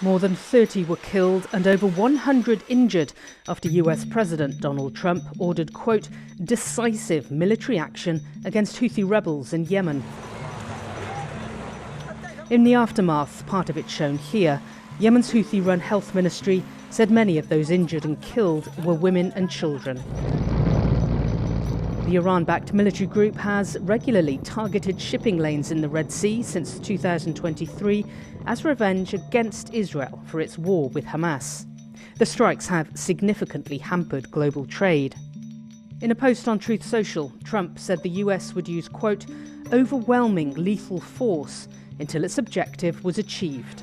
More than 30 were killed and over 100 injured after US President Donald Trump ordered, quote, decisive military action against Houthi rebels in Yemen. In the aftermath, part of it shown here, Yemen's Houthi-run health ministry said many of those injured and killed were women and children. The Iran-backed military group has regularly targeted shipping lanes in the Red Sea since 2023 as revenge against Israel for its war with Hamas. The strikes have significantly hampered global trade. In a post on Truth Social, Trump said the US would use, quote, overwhelming lethal force until its objective was achieved.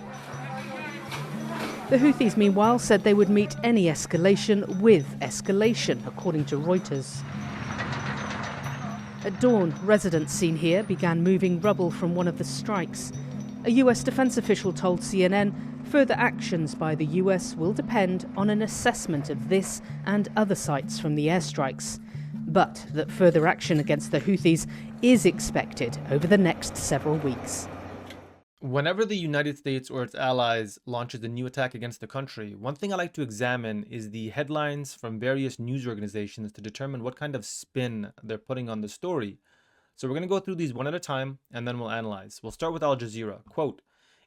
The Houthis, meanwhile, said they would meet any escalation with escalation, according to Reuters. At dawn, residents seen here began moving rubble from one of the strikes. A US defense official told CNN further actions by the US will depend on an assessment of this and other sites from the airstrikes, but that further action against the Houthis is expected over the next several weeks. Whenever the United States or its allies launches a new attack against the country, one thing I like to examine is the headlines from various news organizations to determine what kind of spin they're putting on the story. So we're going to go through these one at a time and then we'll analyze. We'll start with Al Jazeera. Quote,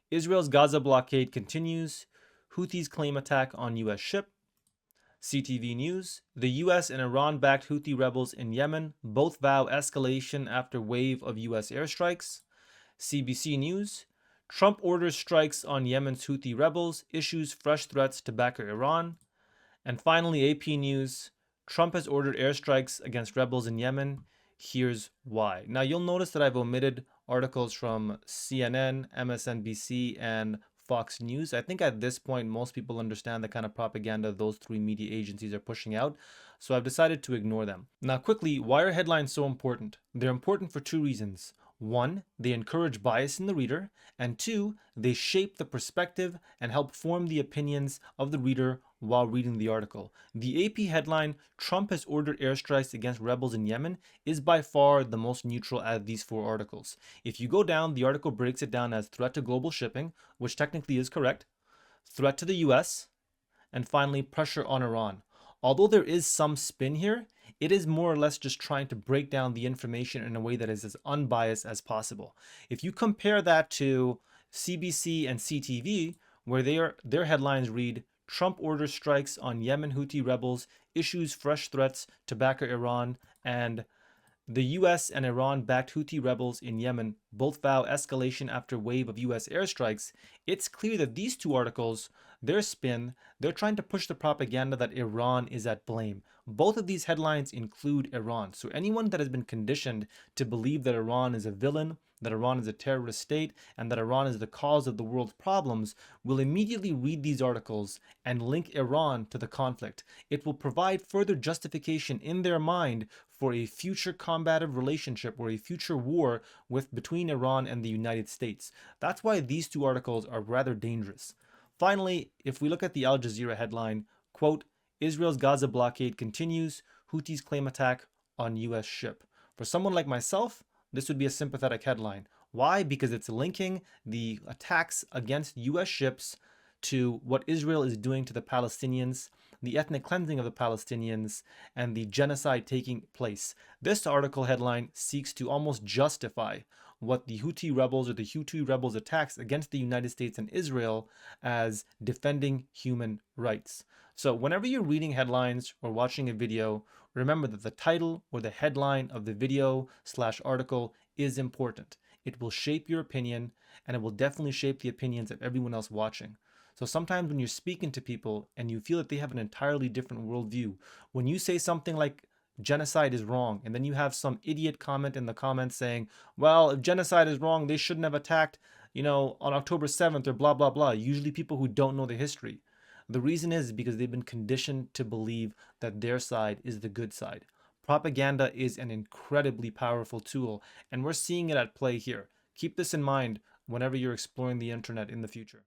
Israel's Gaza blockade continues. Houthis claim attack on US ship. CTV News, the US and Iran-backed Houthi rebels in Yemen both vow escalation after wave of US airstrikes. CBC News, Trump orders strikes on Yemen's Houthi rebels, issues fresh threats to backer Iran. And finally, AP News, Trump has ordered airstrikes against rebels in Yemen. Here's why. Now, you'll notice that I've omitted articles from CNN, MSNBC, and Fox News. I think at this point, most people understand the kind of propaganda those three media agencies are pushing out, so I've decided to ignore them. Now, quickly, why are headlines so important? They're important for two reasons. One, they encourage bias in the reader, and two, they shape the perspective and help form the opinions of the reader while reading the article. The AP headline, Trump has ordered airstrikes against rebels in Yemen, is by far the most neutral out of these four articles. If you go down, the article breaks it down as threat to global shipping, which technically is correct, threat to the US, and finally pressure on Iran. Although there is some spin here, it is more or less just trying to break down the information in a way that is as unbiased as possible. If you compare that to CBC and CTV, where their headlines read, Trump orders strikes on Yemen Houthi rebels, issues fresh threats to backer Iran, and the US and Iran-backed Houthi rebels in Yemen both vow escalation after wave of US airstrikes, it's clear that these two articles, their spin, they're trying to push the propaganda that Iran is at blame. Both of these headlines include Iran. So anyone that has been conditioned to believe that Iran is a villain, that Iran is a terrorist state, and that Iran is the cause of the world's problems will immediately read these articles and link Iran to the conflict. It will provide further justification in their mind for a future combative relationship or a future war between Iran and the United States. That's why these two articles are rather dangerous. Finally, if we look at the Al Jazeera headline, quote, Israel's Gaza blockade continues, Houthis claim attack on US ship. For someone like myself, this would be a sympathetic headline. Why? Because it's linking the attacks against US ships to what Israel is doing to the Palestinians, the ethnic cleansing of the Palestinians, and the genocide taking place. This article headline seeks to almost justify what the Houthi rebels or the Houthi rebels' attacks against the United States and Israel as defending human rights. So whenever you're reading headlines or watching a video, remember that the title or the headline of the video/article is important. It will shape your opinion, and it will definitely shape the opinions of everyone else watching. So sometimes when you're speaking to people and you feel that they have an entirely different worldview, when you say something like genocide is wrong, and then you have some idiot comment in the comments saying, well, if genocide is wrong, they shouldn't have attacked, on October 7th or blah, blah, blah. Usually people who don't know the history. The reason is because they've been conditioned to believe that their side is the good side. Propaganda is an incredibly powerful tool, and we're seeing it at play here. Keep this in mind whenever you're exploring the internet in the future.